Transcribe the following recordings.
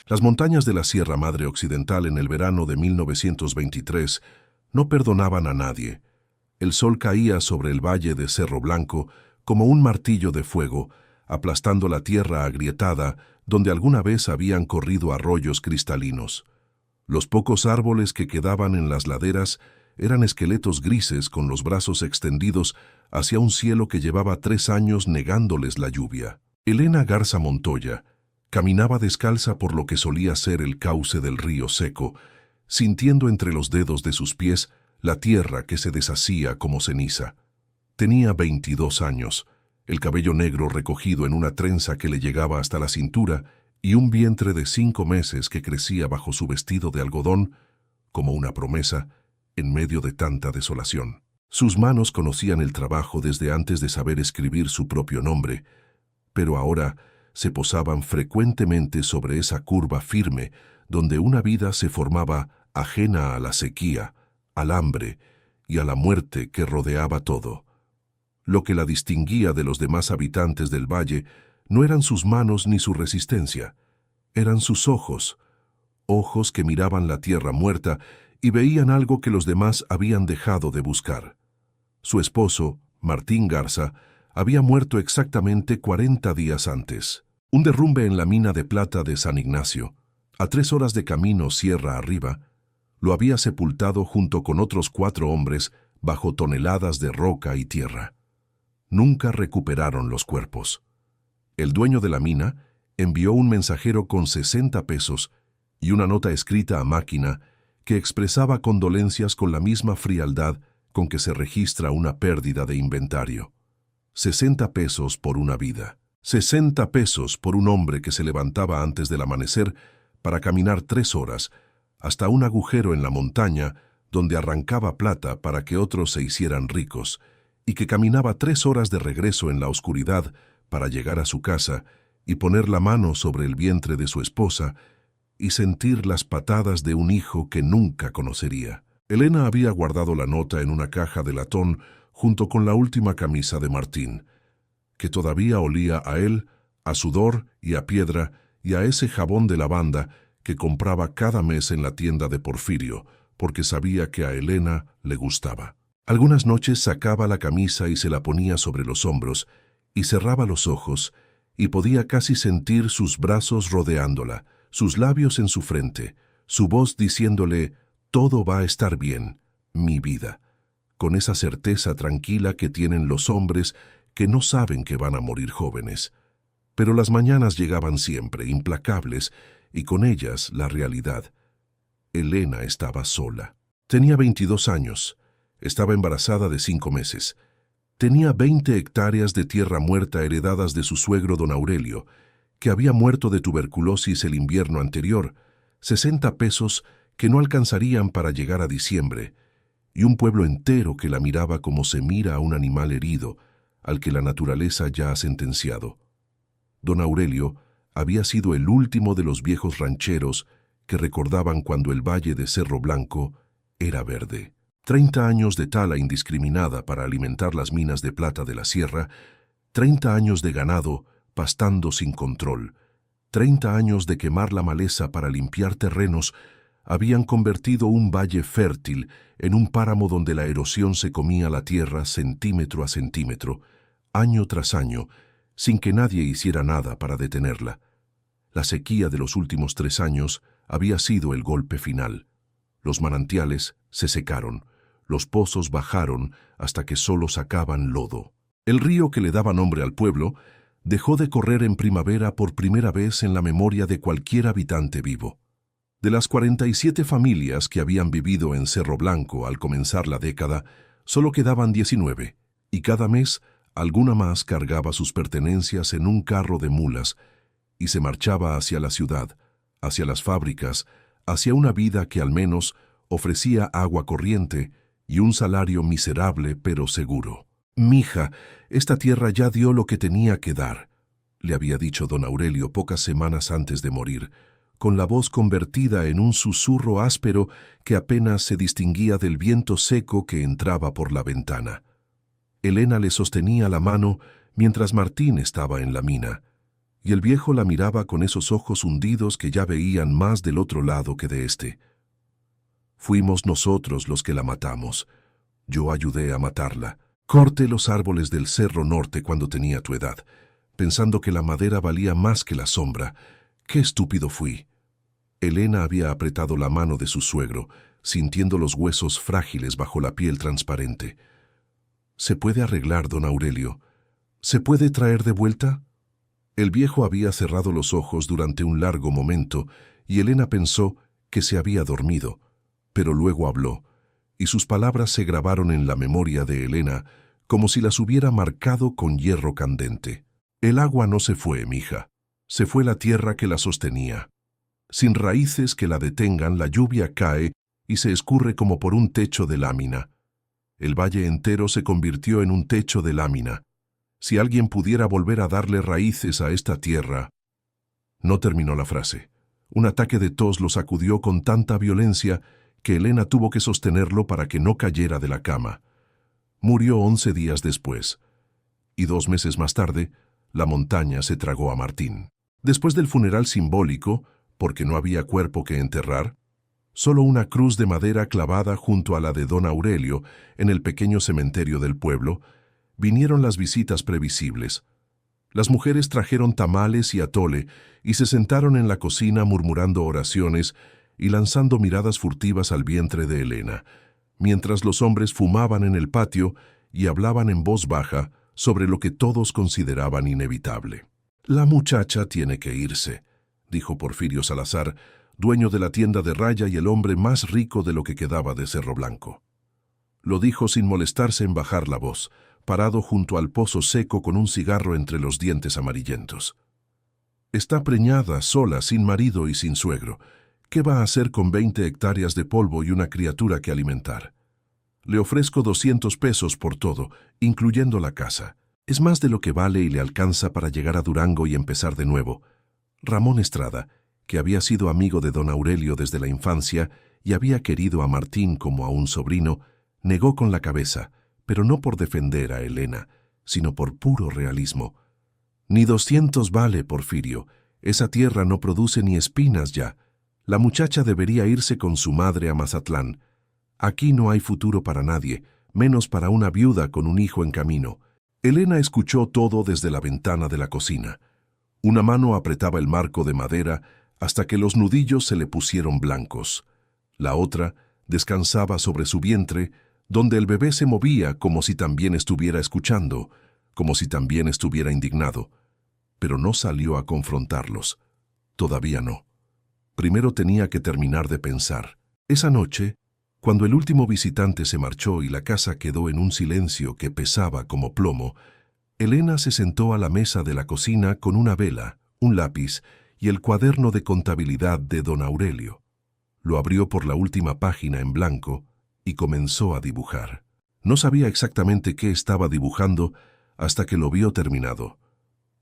Las montañas de la Sierra Madre Occidental en el verano de 1923 no perdonaban a nadie. El sol caía sobre el valle de Cerro Blanco como un martillo de fuego, aplastando la tierra agrietada donde alguna vez habían corrido arroyos cristalinos. Los pocos árboles que quedaban en las laderas eran esqueletos grises con los brazos extendidos hacia un cielo que llevaba 3 años negándoles la lluvia. Elena Garza Montoya caminaba descalza por lo que solía ser el cauce del río seco, sintiendo entre los dedos de sus pies la tierra que se deshacía como ceniza. Tenía 22 años, el cabello negro recogido en una trenza que le llegaba hasta la cintura y un vientre de 5 meses que crecía bajo su vestido de algodón como una promesa en medio de tanta desolación. Sus manos conocían el trabajo desde antes de saber escribir su propio nombre, pero ahora se posaban frecuentemente sobre esa curva firme donde una vida se formaba ajena a la sequía, al hambre y a la muerte que rodeaba todo. Lo que la distinguía de los demás habitantes del valle no eran sus manos ni su resistencia, eran sus ojos, ojos que miraban la tierra muerta y veían algo que los demás habían dejado de buscar. Su esposo, Martín Garza, había muerto exactamente 40 días antes. Un derrumbe en la mina de plata de San Ignacio, a 3 horas de camino sierra arriba, lo había sepultado junto con otros 4 hombres bajo toneladas de roca y tierra. Nunca recuperaron los cuerpos. El dueño de la mina envió un mensajero con 60 pesos y una nota escrita a máquina que expresaba condolencias con la misma frialdad con que se registra una pérdida de inventario. 60 pesos por una vida. 60 pesos por un hombre que se levantaba antes del amanecer para caminar 3 horas hasta un agujero en la montaña donde arrancaba plata para que otros se hicieran ricos, y que caminaba 3 horas de regreso en la oscuridad para llegar a su casa y poner la mano sobre el vientre de su esposa y sentir las patadas de un hijo que nunca conocería. Elena había guardado la nota en una caja de latón junto con la última camisa de Martín, que todavía olía a él, a sudor y a piedra y a ese jabón de lavanda que compraba cada mes en la tienda de Porfirio, porque sabía que a Elena le gustaba. Algunas noches sacaba la camisa y se la ponía sobre los hombros, y cerraba los ojos, y podía casi sentir sus brazos rodeándola, sus labios en su frente, su voz diciéndole: «Todo va a estar bien, mi vida», con esa certeza tranquila que tienen los hombres que no saben que van a morir jóvenes. Pero las mañanas llegaban siempre, implacables, y con ellas la realidad. Elena estaba sola. Tenía 22 años. Estaba embarazada de 5 meses. Tenía 20 hectáreas de tierra muerta heredadas de su suegro don Aurelio, que había muerto de tuberculosis el invierno anterior, 60 pesos que no alcanzarían para llegar a diciembre, y un pueblo entero que la miraba como se mira a un animal herido, al que la naturaleza ya ha sentenciado. Don Aurelio había sido el último de los viejos rancheros que recordaban cuando el valle de Cerro Blanco era verde. 30 años de tala indiscriminada para alimentar las minas de plata de la sierra, 30 años de ganado pastando sin control, 30 años de quemar la maleza para limpiar terrenos, habían convertido un valle fértil en un páramo donde la erosión se comía la tierra centímetro a centímetro, año tras año, sin que nadie hiciera nada para detenerla. La sequía de los últimos 3 años había sido el golpe final. Los manantiales se secaron, los pozos bajaron hasta que solo sacaban lodo. El río que le daba nombre al pueblo dejó de correr en primavera por primera vez en la memoria de cualquier habitante vivo. De las 47 familias que habían vivido en Cerro Blanco al comenzar la década, solo quedaban 19, y cada mes alguna más cargaba sus pertenencias en un carro de mulas y se marchaba hacia la ciudad, hacia las fábricas, hacia una vida que al menos ofrecía agua corriente y un salario miserable pero seguro. «Mija, esta tierra ya dio lo que tenía que dar», le había dicho don Aurelio pocas semanas antes de morir, con la voz convertida en un susurro áspero que apenas se distinguía del viento seco que entraba por la ventana. Elena le sostenía la mano mientras Martín estaba en la mina, y el viejo la miraba con esos ojos hundidos que ya veían más del otro lado que de este. Fuimos nosotros los que la matamos. Yo ayudé a matarla. Corté los árboles del Cerro Norte cuando tenía tu edad, pensando que la madera valía más que la sombra. ¡Qué estúpido fui! Elena había apretado la mano de su suegro, sintiendo los huesos frágiles bajo la piel transparente. «¿Se puede arreglar, don Aurelio? ¿Se puede traer de vuelta?» El viejo había cerrado los ojos durante un largo momento y Elena pensó que se había dormido, pero luego habló, y sus palabras se grabaron en la memoria de Elena como si las hubiera marcado con hierro candente. «El agua no se fue, mija. Se fue la tierra que la sostenía. Sin raíces que la detengan, la lluvia cae y se escurre como por un techo de lámina. El valle entero se convirtió en un techo de lámina. Si alguien pudiera volver a darle raíces a esta tierra...» No terminó la frase. Un ataque de tos lo sacudió con tanta violencia que Elena tuvo que sostenerlo para que no cayera de la cama. Murió 11 días después, y 2 meses más tarde, la montaña se tragó a Martín. Después del funeral simbólico, porque no había cuerpo que enterrar, solo una cruz de madera clavada junto a la de don Aurelio en el pequeño cementerio del pueblo, vinieron las visitas previsibles. Las mujeres trajeron tamales y atole y se sentaron en la cocina murmurando oraciones y lanzando miradas furtivas al vientre de Elena, mientras los hombres fumaban en el patio y hablaban en voz baja sobre lo que todos consideraban inevitable. «La muchacha tiene que irse», dijo Porfirio Salazar, dueño de la tienda de raya y el hombre más rico de lo que quedaba de Cerro Blanco. Lo dijo sin molestarse en bajar la voz, parado junto al pozo seco con un cigarro entre los dientes amarillentos. «Está preñada, sola, sin marido y sin suegro. ¿Qué va a hacer con 20 hectáreas de polvo y una criatura que alimentar? Le ofrezco 200 pesos por todo, incluyendo la casa. Es más de lo que vale y le alcanza para llegar a Durango y empezar de nuevo». Ramón Estrada, que había sido amigo de don Aurelio desde la infancia y había querido a Martín como a un sobrino, negó con la cabeza, pero no por defender a Elena, sino por puro realismo. «Ni 200 vale, Porfirio. Esa tierra no produce ni espinas ya. La muchacha debería irse con su madre a Mazatlán. Aquí no hay futuro para nadie, menos para una viuda con un hijo en camino». Elena escuchó todo desde la ventana de la cocina. Una mano apretaba el marco de madera hasta que los nudillos se le pusieron blancos. La otra descansaba sobre su vientre, donde el bebé se movía como si también estuviera escuchando, como si también estuviera indignado. Pero no salió a confrontarlos. Todavía no. Primero tenía que terminar de pensar. Esa noche, cuando el último visitante se marchó y la casa quedó en un silencio que pesaba como plomo, Elena se sentó a la mesa de la cocina con una vela, un lápiz y el cuaderno de contabilidad de don Aurelio. Lo abrió por la última página en blanco y comenzó a dibujar. No sabía exactamente qué estaba dibujando hasta que lo vio terminado.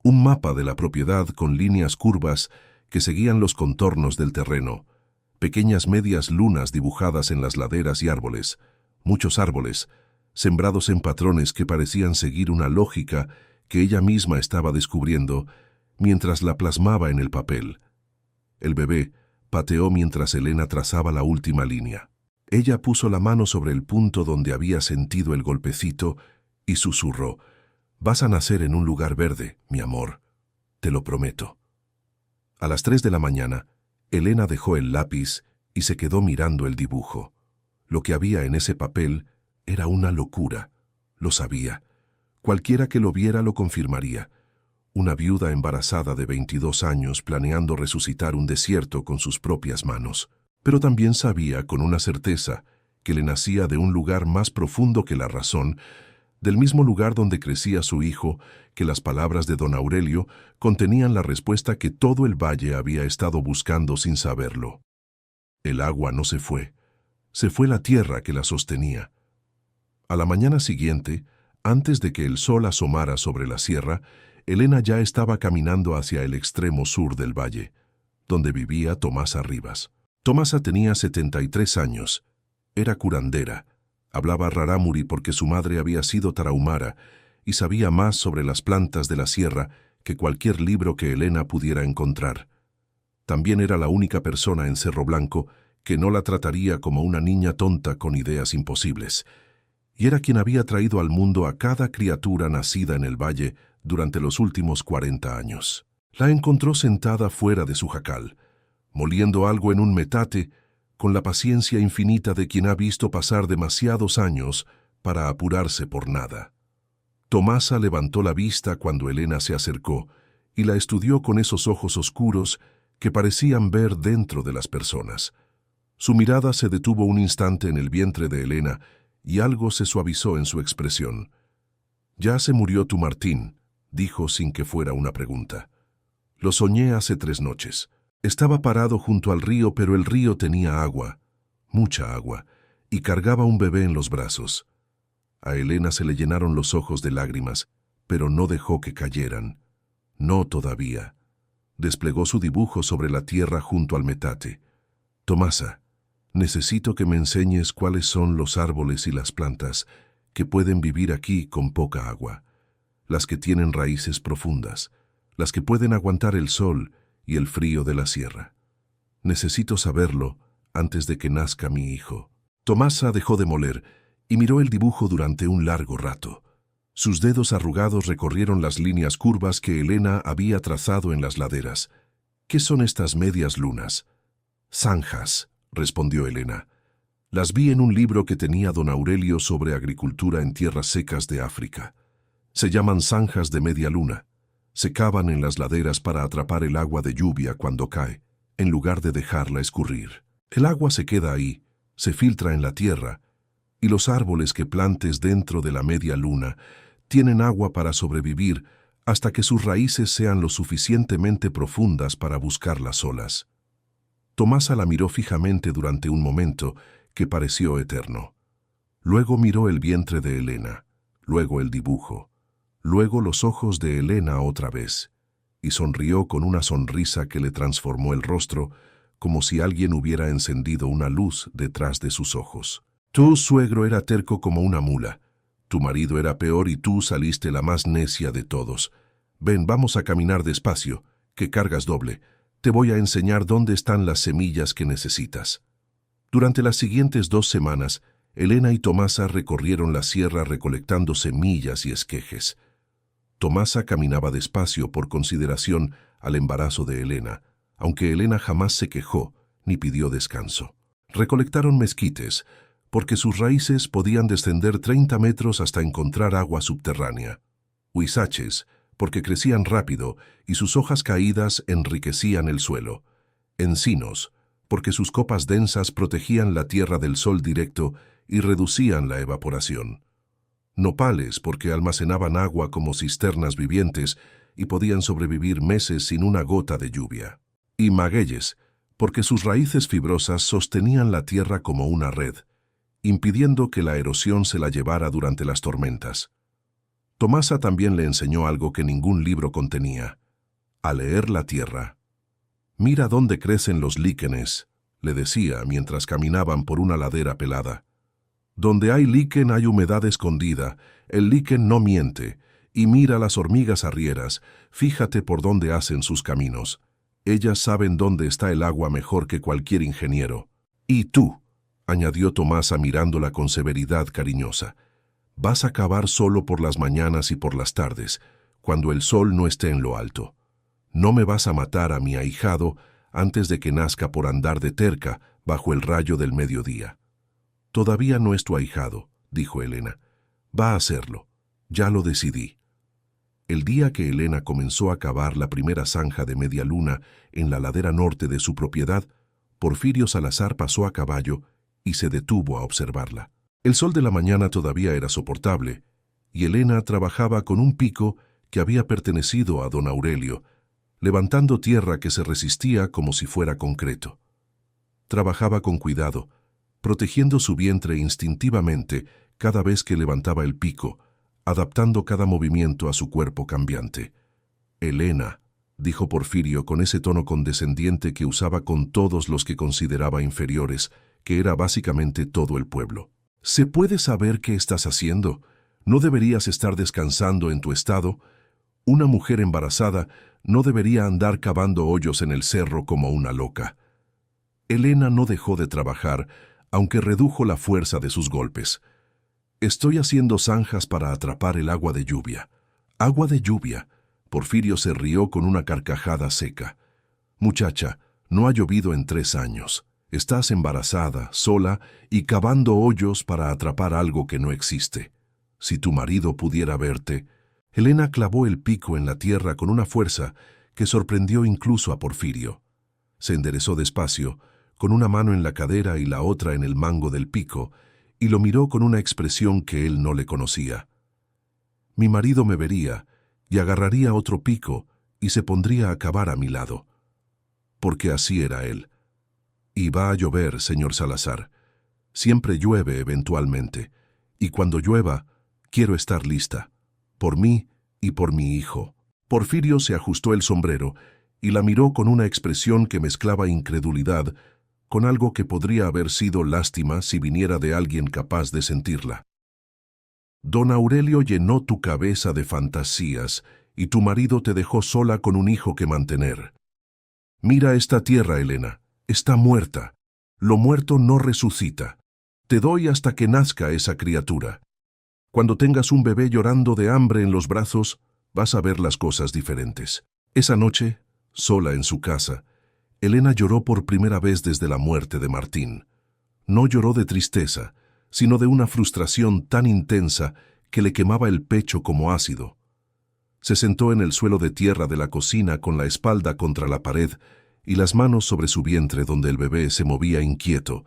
Un mapa de la propiedad con líneas curvas que seguían los contornos del terreno, pequeñas medias lunas dibujadas en las laderas y árboles, muchos árboles, sembrados en patrones que parecían seguir una lógica que ella misma estaba descubriendo mientras la plasmaba en el papel. El bebé pateó mientras Elena trazaba la última línea. Ella puso la mano sobre el punto donde había sentido el golpecito y susurró: «Vas a nacer en un lugar verde, mi amor. Te lo prometo». A las 3 de la mañana, Elena dejó el lápiz y se quedó mirando el dibujo. Lo que había en ese papel era una locura. Lo sabía. Cualquiera que lo viera lo confirmaría. Una viuda embarazada de 22 años planeando resucitar un desierto con sus propias manos. Pero también sabía con una certeza que le nacía de un lugar más profundo que la razón, del mismo lugar donde crecía su hijo, que las palabras de don Aurelio contenían la respuesta que todo el valle había estado buscando sin saberlo. El agua no se fue la tierra que la sostenía. A la mañana siguiente, antes de que el sol asomara sobre la sierra, Elena ya estaba caminando hacia el extremo sur del valle, donde vivía Tomasa Rivas. Tomasa tenía 73 años, era curandera, hablaba rarámuri porque su madre había sido tarahumara y sabía más sobre las plantas de la sierra que cualquier libro que Elena pudiera encontrar. También era la única persona en Cerro Blanco que no la trataría como una niña tonta con ideas imposibles, y era quien había traído al mundo a cada criatura nacida en el valle durante los últimos 40 años. La encontró sentada fuera de su jacal, moliendo algo en un metate, con la paciencia infinita de quien ha visto pasar demasiados años para apurarse por nada. Tomasa levantó la vista cuando Elena se acercó y la estudió con esos ojos oscuros que parecían ver dentro de las personas. Su mirada se detuvo un instante en el vientre de Elena y algo se suavizó en su expresión. «Ya se murió tu Martín», dijo sin que fuera una pregunta. «Lo soñé hace 3 noches. Estaba parado junto al río, pero el río tenía agua, mucha agua, y cargaba un bebé en los brazos». A Elena se le llenaron los ojos de lágrimas, pero no dejó que cayeran. No todavía. Desplegó su dibujo sobre la tierra junto al metate. «Tomasa, necesito que me enseñes cuáles son los árboles y las plantas que pueden vivir aquí con poca agua, las que tienen raíces profundas, las que pueden aguantar el sol y el frío de la sierra. Necesito saberlo antes de que nazca mi hijo». Tomasa dejó de moler y miró el dibujo durante un largo rato. Sus dedos arrugados recorrieron las líneas curvas que Elena había trazado en las laderas. «¿Qué son estas medias lunas?» «Zanjas», respondió Elena. «Las vi en un libro que tenía don Aurelio sobre agricultura en tierras secas de África. Se llaman zanjas de media luna. Se cavan en las laderas para atrapar el agua de lluvia cuando cae, en lugar de dejarla escurrir. El agua se queda ahí, se filtra en la tierra, y los árboles que plantes dentro de la media luna tienen agua para sobrevivir hasta que sus raíces sean lo suficientemente profundas para buscar las olas». Tomasa la miró fijamente durante un momento que pareció eterno. Luego miró el vientre de Elena, luego el dibujo, luego los ojos de Elena otra vez, y sonrió con una sonrisa que le transformó el rostro, como si alguien hubiera encendido una luz detrás de sus ojos. «Tu suegro era terco como una mula. Tu marido era peor y tú saliste la más necia de todos. Ven, vamos a caminar despacio, que cargas doble. Te voy a enseñar dónde están las semillas que necesitas». Durante las siguientes 2 semanas, Elena y Tomasa recorrieron la sierra recolectando semillas y esquejes. Tomasa caminaba despacio por consideración al embarazo de Elena, aunque Elena jamás se quejó ni pidió descanso. Recolectaron mezquites, porque sus raíces podían descender 30 metros hasta encontrar agua subterránea. Huizaches, porque crecían rápido y sus hojas caídas enriquecían el suelo. Encinos, porque sus copas densas protegían la tierra del sol directo y reducían la evaporación. Nopales, porque almacenaban agua como cisternas vivientes y podían sobrevivir meses sin una gota de lluvia. Y magueyes, porque sus raíces fibrosas sostenían la tierra como una red, impidiendo que la erosión se la llevara durante las tormentas. Tomasa también le enseñó algo que ningún libro contenía: a leer la tierra. «Mira dónde crecen los líquenes», le decía mientras caminaban por una ladera pelada. «Donde hay líquen hay humedad escondida, el líquen no miente, y mira las hormigas arrieras, fíjate por dónde hacen sus caminos. Ellas saben dónde está el agua mejor que cualquier ingeniero. Y tú», añadió Tomasa mirándola con severidad cariñosa, «vas a cavar solo por las mañanas y por las tardes, cuando el sol no esté en lo alto. No me vas a matar a mi ahijado antes de que nazca por andar de terca bajo el rayo del mediodía». «Todavía no es tu ahijado», dijo Elena. «Va a serlo. Ya lo decidí». El día que Elena comenzó a cavar la primera zanja de media luna en la ladera norte de su propiedad, Porfirio Salazar pasó a caballo y se detuvo a observarla. El sol de la mañana todavía era soportable, y Elena trabajaba con un pico que había pertenecido a don Aurelio, levantando tierra que se resistía como si fuera concreto. Trabajaba con cuidado, protegiendo su vientre instintivamente cada vez que levantaba el pico, adaptando cada movimiento a su cuerpo cambiante. «Elena», dijo Porfirio con ese tono condescendiente que usaba con todos los que consideraba inferiores, que era básicamente todo el pueblo. «¿Se puede saber qué estás haciendo? ¿No deberías estar descansando en tu estado? Una mujer embarazada no debería andar cavando hoyos en el cerro como una loca. Elena no dejó de trabajar, aunque redujo la fuerza de sus golpes. Estoy haciendo zanjas para atrapar el agua de lluvia. Agua de lluvia. Porfirio se rió con una carcajada seca. Muchacha, no ha llovido en 3 años. Estás embarazada, sola y cavando hoyos para atrapar algo que no existe. Si tu marido pudiera verte... Elena clavó el pico en la tierra con una fuerza que sorprendió incluso a Porfirio. Se enderezó despacio, con una mano en la cadera y la otra en el mango del pico, y lo miró con una expresión que él no le conocía. Mi marido me vería, y agarraría otro pico, y se pondría a cavar a mi lado. Porque así era él. Y va a llover, señor Salazar. Siempre llueve eventualmente, y cuando llueva, quiero estar lista. Por mí y por mi hijo. Porfirio se ajustó el sombrero y la miró con una expresión que mezclaba incredulidad con algo que podría haber sido lástima si viniera de alguien capaz de sentirla. Don Aurelio llenó tu cabeza de fantasías y tu marido te dejó sola con un hijo que mantener. Mira esta tierra, Elena, está muerta. Lo muerto no resucita. Te doy hasta que nazca esa criatura. Cuando tengas un bebé llorando de hambre en los brazos, vas a ver las cosas diferentes. Esa noche, sola en su casa, Elena lloró por primera vez desde la muerte de Martín. No lloró de tristeza, sino de una frustración tan intensa que le quemaba el pecho como ácido. Se sentó en el suelo de tierra de la cocina con la espalda contra la pared y las manos sobre su vientre donde el bebé se movía inquieto,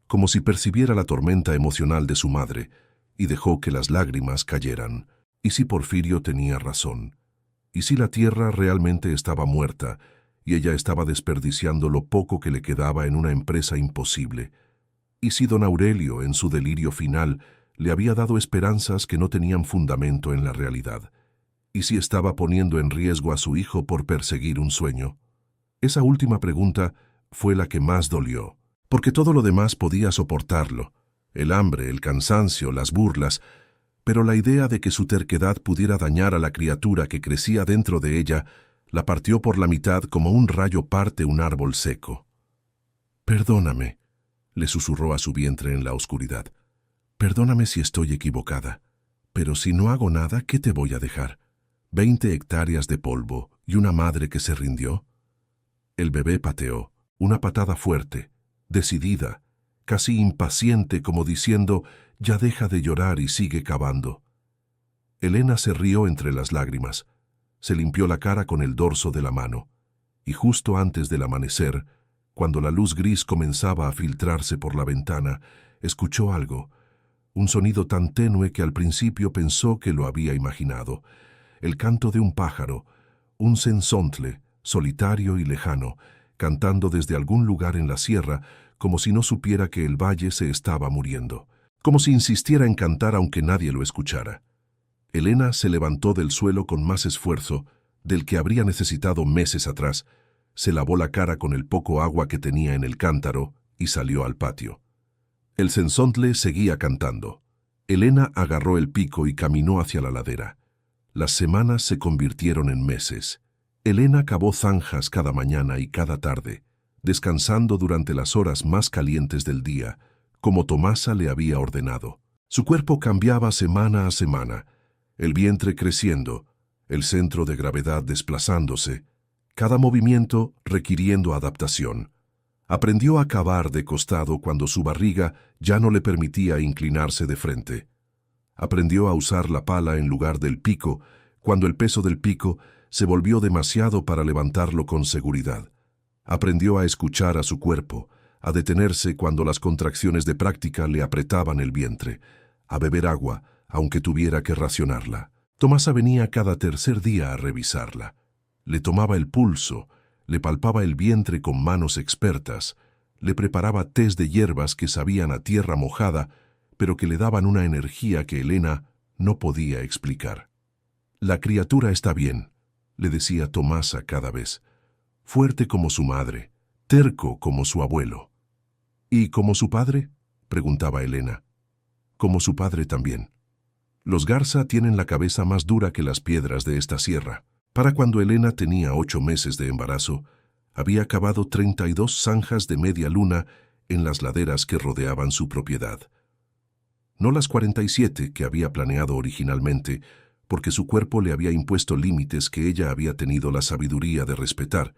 como si percibiera la tormenta emocional de su madre, y dejó que las lágrimas cayeran. ¿Y si Porfirio tenía razón? ¿Y si la tierra realmente estaba muerta y ella estaba desperdiciando lo poco que le quedaba en una empresa imposible? ¿Y si don Aurelio, en su delirio final, le había dado esperanzas que no tenían fundamento en la realidad? ¿Y si estaba poniendo en riesgo a su hijo por perseguir un sueño? Esa última pregunta fue la que más dolió, porque todo lo demás podía soportarlo. El hambre, el cansancio, las burlas, pero la idea de que su terquedad pudiera dañar a la criatura que crecía dentro de ella la partió por la mitad como un rayo parte un árbol seco. «Perdóname», le susurró a su vientre en la oscuridad. «Perdóname si estoy equivocada, pero si no hago nada, ¿qué te voy a dejar? ¿20 hectáreas de polvo y una madre que se rindió?» El bebé pateó, una patada fuerte, decidida, casi impaciente, como diciendo, ya deja de llorar y sigue cavando. Elena se rió entre las lágrimas, se limpió la cara con el dorso de la mano, y justo antes del amanecer, cuando la luz gris comenzaba a filtrarse por la ventana, escuchó algo, un sonido tan tenue que al principio pensó que lo había imaginado, el canto de un pájaro, un censontle, solitario y lejano, cantando desde algún lugar en la sierra, como si no supiera que el valle se estaba muriendo, como si insistiera en cantar aunque nadie lo escuchara. Elena se levantó del suelo con más esfuerzo del que habría necesitado meses atrás, se lavó la cara con el poco agua que tenía en el cántaro y salió al patio. El censontle seguía cantando. Elena agarró el pico y caminó hacia la ladera. Las semanas se convirtieron en meses. Elena cavó zanjas cada mañana y cada tarde, descansando durante las horas más calientes del día, como Tomasa le había ordenado. Su cuerpo cambiaba semana a semana, el vientre creciendo, el centro de gravedad desplazándose, cada movimiento requiriendo adaptación. Aprendió a cavar de costado cuando su barriga ya no le permitía inclinarse de frente. Aprendió a usar la pala en lugar del pico cuando el peso del pico se volvió demasiado para levantarlo con seguridad. Aprendió a escuchar a su cuerpo, a detenerse cuando las contracciones de práctica le apretaban el vientre, a beber agua, aunque tuviera que racionarla. Tomasa venía cada tercer día a revisarla. Le tomaba el pulso, le palpaba el vientre con manos expertas, le preparaba tés de hierbas que sabían a tierra mojada, pero que le daban una energía que Elena no podía explicar. «La criatura está bien», le decía Tomasa cada vez, «fuerte como su madre, terco como su abuelo». «¿Y como su padre?», preguntaba Elena. «Como su padre también». Los Garza tienen la cabeza más dura que las piedras de esta sierra. Para cuando Elena tenía 8 meses de embarazo, había cavado 32 zanjas de media luna en las laderas que rodeaban su propiedad. No las 47 que había planeado originalmente, porque su cuerpo le había impuesto límites que ella había tenido la sabiduría de respetar,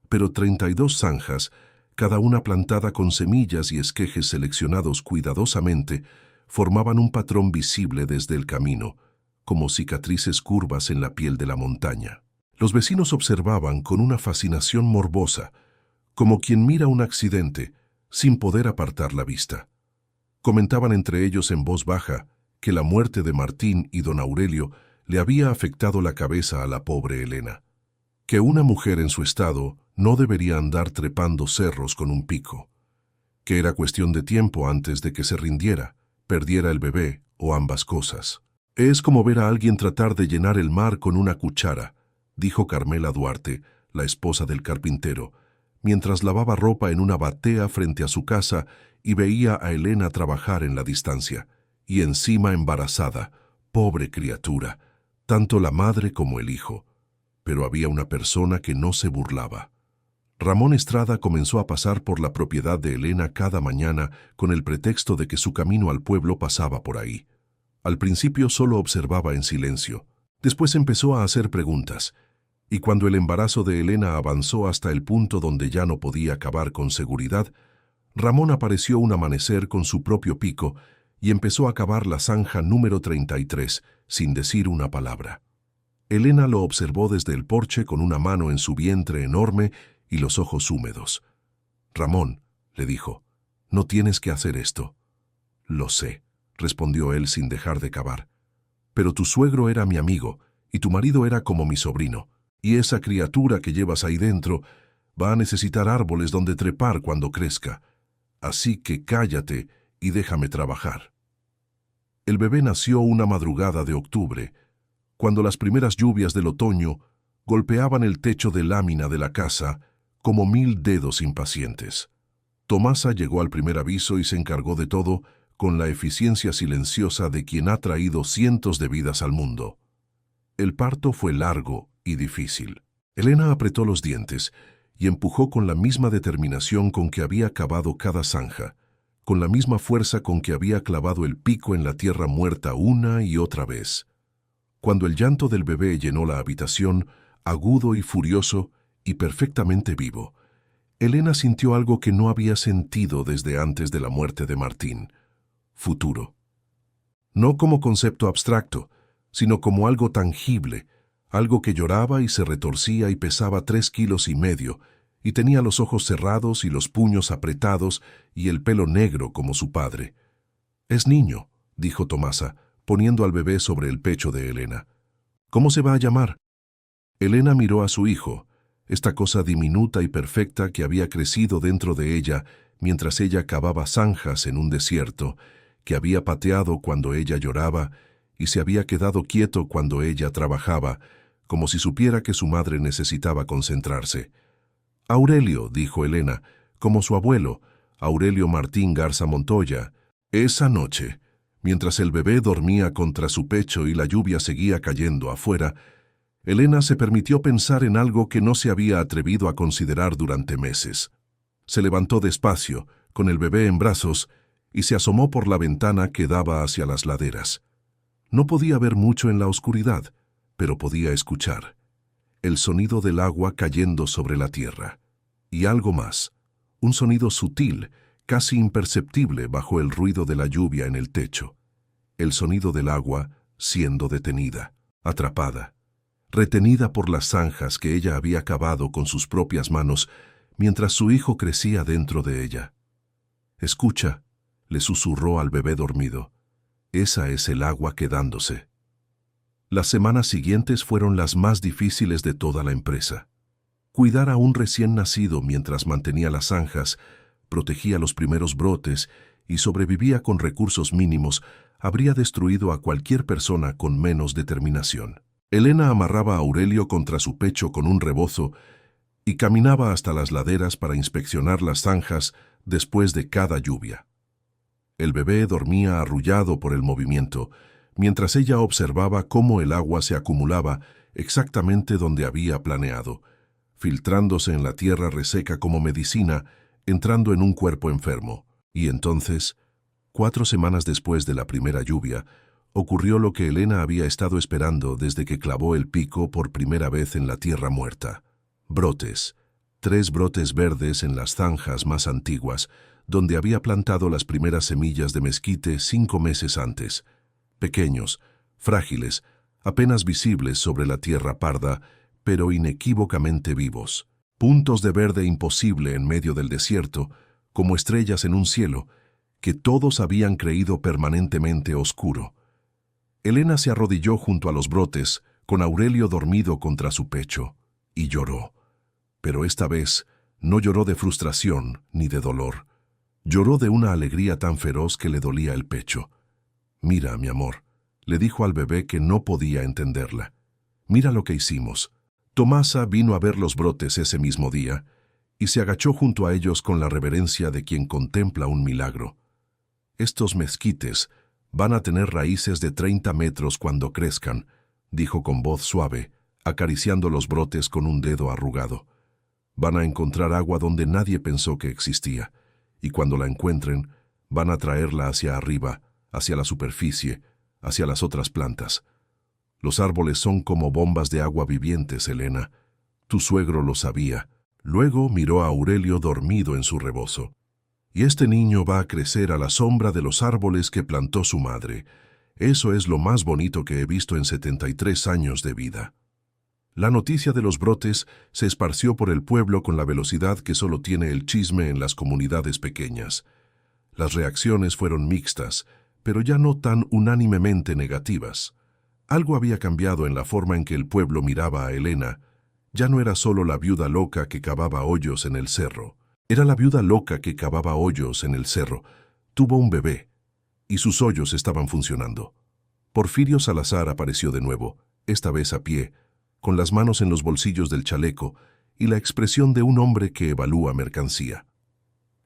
pero 32 zanjas, cada una plantada con semillas y esquejes seleccionados cuidadosamente, formaban un patrón visible desde el camino, como cicatrices curvas en la piel de la montaña. Los vecinos observaban con una fascinación morbosa, como quien mira un accidente, sin poder apartar la vista. Comentaban entre ellos en voz baja que la muerte de Martín y don Aurelio le había afectado la cabeza a la pobre Elena, que una mujer en su estado no debería andar trepando cerros con un pico, que era cuestión de tiempo antes de que se rindiera, perdiera el bebé o ambas cosas. Es como ver a alguien tratar de llenar el mar con una cuchara, dijo Carmela Duarte, la esposa del carpintero, mientras lavaba ropa en una batea frente a su casa y veía a Elena trabajar en la distancia, y encima embarazada, pobre criatura, tanto la madre como el hijo. Pero había una persona que no se burlaba. Ramón Estrada comenzó a pasar por la propiedad de Elena cada mañana con el pretexto de que su camino al pueblo pasaba por ahí. Al principio solo observaba en silencio, después empezó a hacer preguntas, y cuando el embarazo de Elena avanzó hasta el punto donde ya no podía cavar con seguridad, Ramón apareció un amanecer con su propio pico y empezó a cavar la zanja número 33, sin decir una palabra. Elena lo observó desde el porche con una mano en su vientre enorme y los ojos húmedos. «Ramón», le dijo, «no tienes que hacer esto». «Lo sé», respondió él sin dejar de cavar. «Pero tu suegro era mi amigo y tu marido era como mi sobrino, y esa criatura que llevas ahí dentro va a necesitar árboles donde trepar cuando crezca. Así que cállate y déjame trabajar». El bebé nació una madrugada de octubre, cuando las primeras lluvias del otoño golpeaban el techo de lámina de la casa como 1000 dedos impacientes. Tomasa llegó al primer aviso y se encargó de todo con la eficiencia silenciosa de quien ha traído cientos de vidas al mundo. El parto fue largo y difícil. Elena apretó los dientes y empujó con la misma determinación con que había cavado cada zanja, con la misma fuerza con que había clavado el pico en la tierra muerta una y otra vez. Cuando el llanto del bebé llenó la habitación, agudo y furioso y perfectamente vivo, Elena sintió algo que no había sentido desde antes de la muerte de Martín: futuro. No como concepto abstracto, sino como algo tangible, algo que lloraba y se retorcía y pesaba 3,5 kilos, y tenía los ojos cerrados y los puños apretados y el pelo negro como su padre. «Es niño», dijo Tomasa, poniendo al bebé sobre el pecho de Elena. «¿Cómo se va a llamar?» Elena miró a su hijo, esta cosa diminuta y perfecta que había crecido dentro de ella mientras ella cavaba zanjas en un desierto, que había pateado cuando ella lloraba y se había quedado quieto cuando ella trabajaba, como si supiera que su madre necesitaba concentrarse. «Aurelio», dijo Elena, como su abuelo, Aurelio Martín Garza Montoya. Esa noche, mientras el bebé dormía contra su pecho y la lluvia seguía cayendo afuera, Elena se permitió pensar en algo que no se había atrevido a considerar durante meses. Se levantó despacio, con el bebé en brazos, y se asomó por la ventana que daba hacia las laderas. No podía ver mucho en la oscuridad, pero podía escuchar el sonido del agua cayendo sobre la tierra. Y algo más, un sonido sutil, casi imperceptible bajo el ruido de la lluvia en el techo. El sonido del agua siendo detenida, atrapada, retenida por las zanjas que ella había cavado con sus propias manos mientras su hijo crecía dentro de ella. «Escucha», le susurró al bebé dormido, «esa es el agua quedándose». Las semanas siguientes fueron las más difíciles de toda la empresa. Cuidar a un recién nacido mientras mantenía las zanjas, protegía los primeros brotes y sobrevivía con recursos mínimos habría destruido a cualquier persona con menos determinación. Elena amarraba a Aurelio contra su pecho con un rebozo y caminaba hasta las laderas para inspeccionar las zanjas después de cada lluvia. El bebé dormía arrullado por el movimiento, mientras ella observaba cómo el agua se acumulaba exactamente donde había planeado, filtrándose en la tierra reseca como medicina, entrando en un cuerpo enfermo. Y entonces, 4 semanas después de la primera lluvia, ocurrió lo que Elena había estado esperando desde que clavó el pico por primera vez en la tierra muerta. Brotes. 3 brotes verdes en las zanjas más antiguas, donde había plantado las primeras semillas de mezquite 5 meses antes. Pequeños, frágiles, apenas visibles sobre la tierra parda, pero inequívocamente vivos. Puntos de verde imposible en medio del desierto, como estrellas en un cielo, que todos habían creído permanentemente oscuro. Elena se arrodilló junto a los brotes, con Aurelio dormido contra su pecho, y lloró. Pero esta vez no lloró de frustración ni de dolor. Lloró de una alegría tan feroz que le dolía el pecho. «Mira, mi amor», le dijo al bebé que no podía entenderla. «Mira lo que hicimos». Tomasa vino a ver los brotes ese mismo día y se agachó junto a ellos con la reverencia de quien contempla un milagro. «Estos mezquites van a tener raíces de 30 metros cuando crezcan», dijo con voz suave, acariciando los brotes con un dedo arrugado. «Van a encontrar agua donde nadie pensó que existía, y cuando la encuentren, van a traerla hacia arriba, hacia la superficie, hacia las otras plantas. Los árboles son como bombas de agua vivientes, Elena. Tu suegro lo sabía». Luego miró a Aurelio dormido en su rebozo. «Y este niño va a crecer a la sombra de los árboles que plantó su madre. Eso es lo más bonito que he visto en 73 años de vida». La noticia de los brotes se esparció por el pueblo con la velocidad que solo tiene el chisme en las comunidades pequeñas. Las reacciones fueron mixtas, pero ya no tan unánimemente negativas. Algo había cambiado en la forma en que el pueblo miraba a Elena. Ya no era solo la viuda loca que cavaba hoyos en el cerro. Era la viuda loca que cavaba hoyos en el cerro. Tuvo un bebé, y sus hoyos estaban funcionando. Porfirio Salazar apareció de nuevo, esta vez a pie, con las manos en los bolsillos del chaleco y la expresión de un hombre que evalúa mercancía.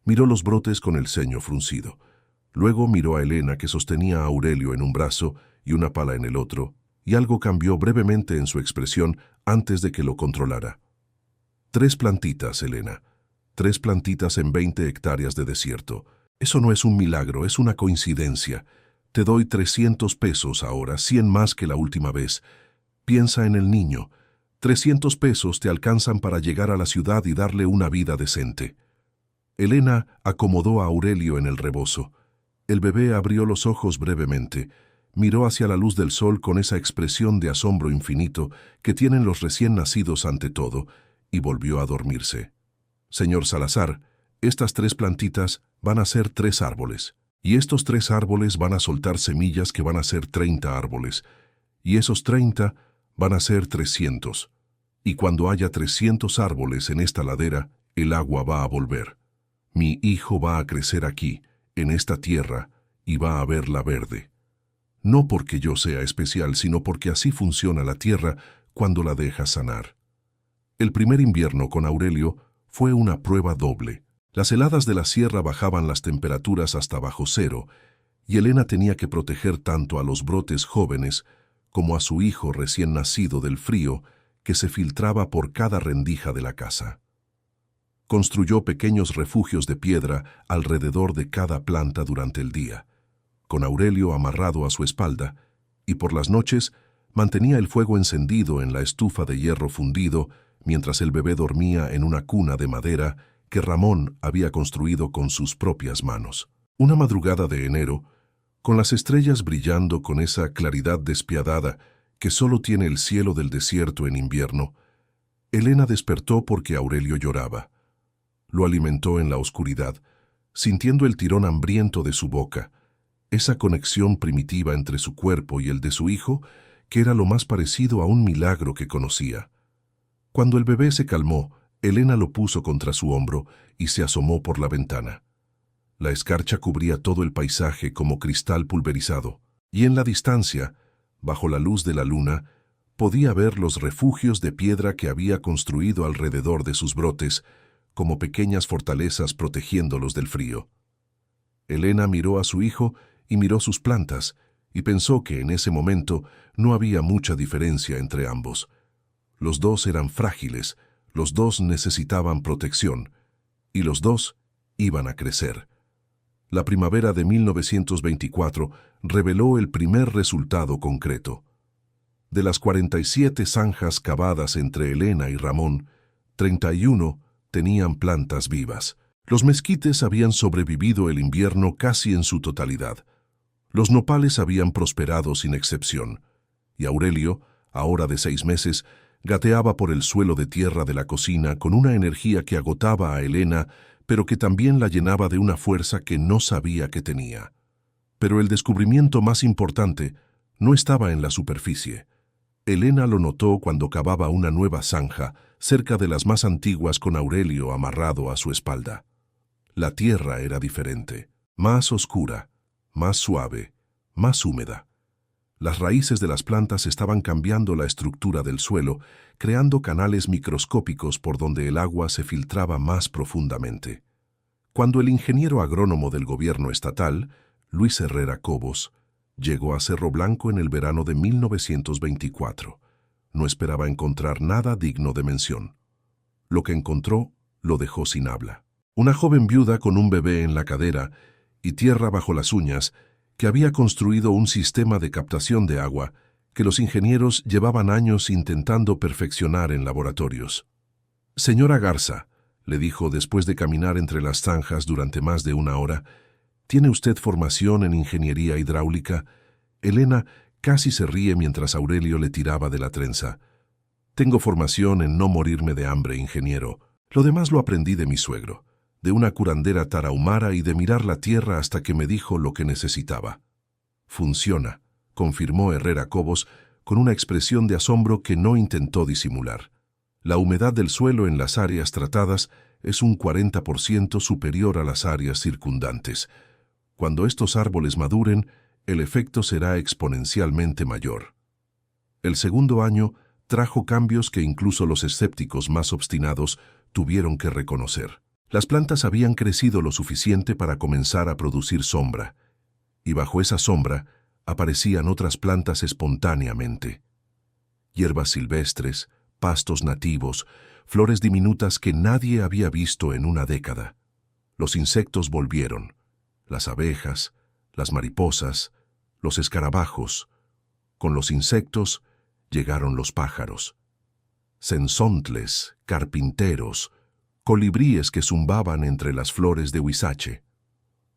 Miró los brotes con el ceño fruncido. Luego miró a Elena, que sostenía a Aurelio en un brazo y una pala en el otro, y algo cambió brevemente en su expresión antes de que lo controlara. 3 plantitas, Elena. 3 plantitas en 20 hectáreas de desierto. Eso no es un milagro, es una coincidencia. Te doy 300 pesos ahora, 100 más que la última vez. Piensa en el niño. 300 pesos te alcanzan para llegar a la ciudad y darle una vida decente». Elena acomodó a Aurelio en el rebozo. El bebé abrió los ojos brevemente, miró hacia la luz del sol con esa expresión de asombro infinito que tienen los recién nacidos ante todo, y volvió a dormirse. «Señor Salazar, estas 3 plantitas van a ser 3 árboles, y estos 3 árboles van a soltar semillas que van a ser 30 árboles, y esos 30 van a ser 300. Y cuando haya 300 árboles en esta ladera, el agua va a volver. Mi hijo va a crecer aquí, en esta tierra, y va a verla verde. No porque yo sea especial, sino porque así funciona la tierra cuando la dejas sanar». El primer invierno con Aurelio fue una prueba doble. Las heladas de la sierra bajaban las temperaturas hasta bajo cero, y Elena tenía que proteger tanto a los brotes jóvenes como a su hijo recién nacido del frío que se filtraba por cada rendija de la casa. Construyó pequeños refugios de piedra alrededor de cada planta durante el día, con Aurelio amarrado a su espalda, y por las noches mantenía el fuego encendido en la estufa de hierro fundido mientras el bebé dormía en una cuna de madera que Ramón había construido con sus propias manos. Una madrugada de enero, con las estrellas brillando con esa claridad despiadada que solo tiene el cielo del desierto en invierno, Elena despertó porque Aurelio lloraba. Lo alimentó en la oscuridad, sintiendo el tirón hambriento de su boca, esa conexión primitiva entre su cuerpo y el de su hijo, que era lo más parecido a un milagro que conocía. Cuando el bebé se calmó, Elena lo puso contra su hombro y se asomó por la ventana. La escarcha cubría todo el paisaje como cristal pulverizado, y en la distancia, bajo la luz de la luna, podía ver los refugios de piedra que había construido alrededor de sus brotes, como pequeñas fortalezas protegiéndolos del frío. Elena miró a su hijo y miró sus plantas, y pensó que en ese momento no había mucha diferencia entre ambos. Los dos eran frágiles, los dos necesitaban protección, y los dos iban a crecer. La primavera de 1924 reveló el primer resultado concreto. De las 47 zanjas cavadas entre Elena y Ramón, 31 tenían plantas vivas. Los mezquites habían sobrevivido el invierno casi en su totalidad. Los nopales habían prosperado sin excepción, y Aurelio, ahora de 6 meses, gateaba por el suelo de tierra de la cocina con una energía que agotaba a Elena, pero que también la llenaba de una fuerza que no sabía que tenía. Pero el descubrimiento más importante no estaba en la superficie. Elena lo notó cuando cavaba una nueva zanja, cerca de las más antiguas con Aurelio amarrado a su espalda. La tierra era diferente, más oscura, más suave, más húmeda. Las raíces de las plantas estaban cambiando la estructura del suelo, creando canales microscópicos por donde el agua se filtraba más profundamente. Cuando el ingeniero agrónomo del gobierno estatal, Luis Herrera Cobos, llegó a Cerro Blanco en el verano de 1924, no esperaba encontrar nada digno de mención. Lo que encontró lo dejó sin habla. Una joven viuda con un bebé en la cadera y tierra bajo las uñas, que había construido un sistema de captación de agua que los ingenieros llevaban años intentando perfeccionar en laboratorios. «Señora Garza», le dijo después de caminar entre las zanjas durante más de 1 hora, «¿tiene usted formación en ingeniería hidráulica?» Elena casi se ríe mientras Aurelio le tiraba de la trenza. «Tengo formación en no morirme de hambre, ingeniero. Lo demás lo aprendí de mi suegro, de una curandera tarahumara y de mirar la tierra hasta que me dijo lo que necesitaba». «Funciona», confirmó Herrera Cobos con una expresión de asombro que no intentó disimular. «La humedad del suelo en las áreas tratadas es un 40% superior a las áreas circundantes. Cuando estos árboles maduren, el efecto será exponencialmente mayor». El segundo año trajo cambios que incluso los escépticos más obstinados tuvieron que reconocer. Las plantas habían crecido lo suficiente para comenzar a producir sombra, y bajo esa sombra aparecían otras plantas espontáneamente. Hierbas silvestres, pastos nativos, flores diminutas que nadie había visto en una década. Los insectos volvieron, las abejas, las mariposas, los escarabajos. Con los insectos llegaron los pájaros. Cenzontles, carpinteros, colibríes que zumbaban entre las flores de huizache.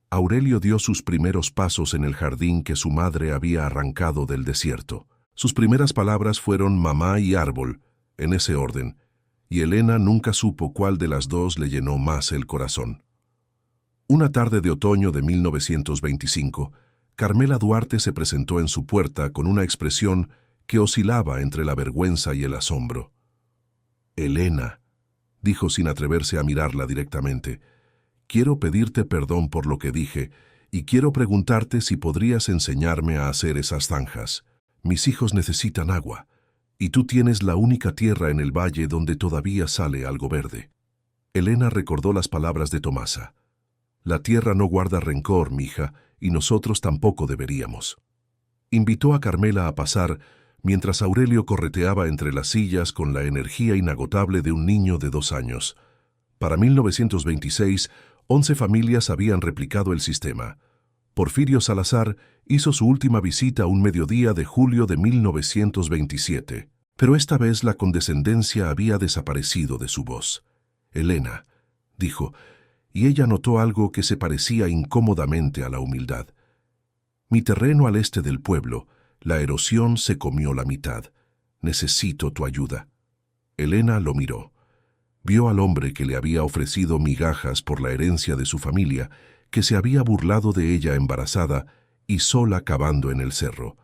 Aurelio dio sus primeros pasos en el jardín que su madre había arrancado del desierto. Sus primeras palabras fueron mamá y árbol, en ese orden, y Elena nunca supo cuál de las dos le llenó más el corazón. Una tarde de otoño de 1925, Carmela Duarte se presentó en su puerta con una expresión que oscilaba entre la vergüenza y el asombro. «Elena», dijo sin atreverse a mirarla directamente, «quiero pedirte perdón por lo que dije y quiero preguntarte si podrías enseñarme a hacer esas zanjas. Mis hijos necesitan agua, y tú tienes la única tierra en el valle donde todavía sale algo verde». Elena recordó las palabras de Tomasa. «La tierra no guarda rencor, mija, y nosotros tampoco deberíamos». Invitó a Carmela a pasar mientras Aurelio correteaba entre las sillas con la energía inagotable de un niño de 2 años. Para 1926, 11 familias habían replicado el sistema. Porfirio Salazar hizo su última visita un mediodía de julio de 1927, pero esta vez la condescendencia había desaparecido de su voz. «Elena», dijo, y ella notó algo que se parecía incómodamente a la humildad. «Mi terreno al este del pueblo, la erosión se comió la mitad. Necesito tu ayuda». Elena lo miró. Vio al hombre que le había ofrecido migajas por la herencia de su familia, que se había burlado de ella embarazada y sola cavando en el cerro.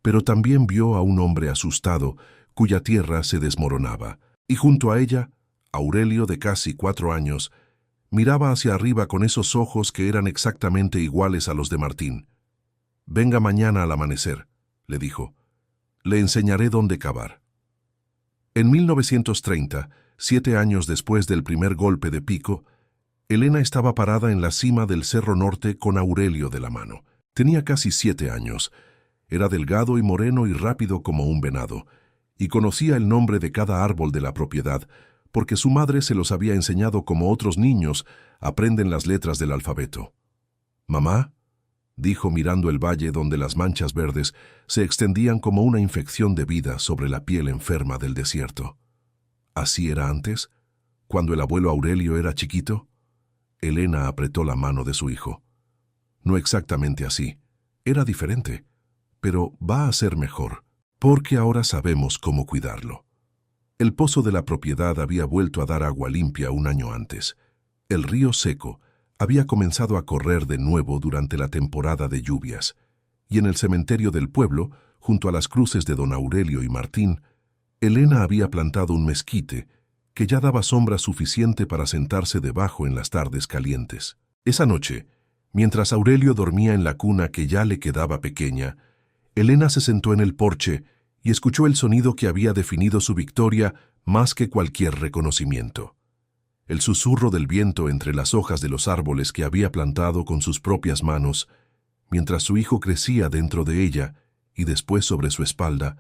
Pero también vio a un hombre asustado, cuya tierra se desmoronaba, y junto a ella, Aurelio, de casi 4 años, miraba hacia arriba con esos ojos que eran exactamente iguales a los de Martín. «Venga mañana al amanecer», le dijo. «Le enseñaré dónde cavar». En 1930, 7 años después del primer golpe de pico, Elena estaba parada en la cima del Cerro Norte con Aurelio de la mano. Tenía casi 7 años, Era delgado y moreno y rápido como un venado, y conocía el nombre de cada árbol de la propiedad, porque su madre se los había enseñado como otros niños aprenden las letras del alfabeto. «Mamá», dijo mirando el valle donde las manchas verdes se extendían como una infección de vida sobre la piel enferma del desierto. ¿Así era antes, cuando el abuelo Aurelio era chiquito? Elena apretó la mano de su hijo. No exactamente así. Era diferente, pero va a ser mejor, porque ahora sabemos cómo cuidarlo. El pozo de la propiedad había vuelto a dar agua limpia un año antes. El río seco había comenzado a correr de nuevo durante la temporada de lluvias, y en el cementerio del pueblo, junto a las cruces de don Aurelio y Martín, Elena había plantado un mezquite que ya daba sombra suficiente para sentarse debajo en las tardes calientes. Esa noche, mientras Aurelio dormía en la cuna que ya le quedaba pequeña, Elena se sentó en el porche y escuchó el sonido que había definido su victoria más que cualquier reconocimiento. El susurro del viento entre las hojas de los árboles que había plantado con sus propias manos, mientras su hijo crecía dentro de ella y después sobre su espalda,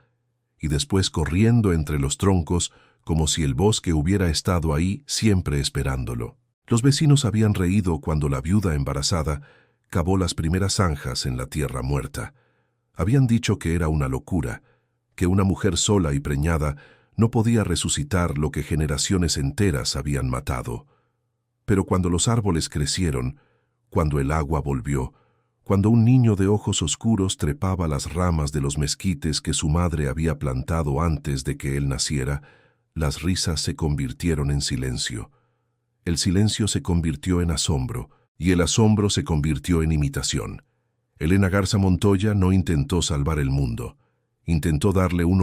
y después corriendo entre los troncos como si el bosque hubiera estado ahí siempre esperándolo. Los vecinos habían reído cuando la viuda embarazada cavó las primeras zanjas en la tierra muerta. Habían dicho que era una locura, que una mujer sola y preñada no podía resucitar lo que generaciones enteras habían matado. Pero cuando los árboles crecieron, cuando el agua volvió, cuando un niño de ojos oscuros trepaba las ramas de los mezquites que su madre había plantado antes de que él naciera, las risas se convirtieron en silencio. El silencio se convirtió en asombro, y el asombro se convirtió en imitación. Elena Garza Montoya no intentó salvar el mundo, intentó darle un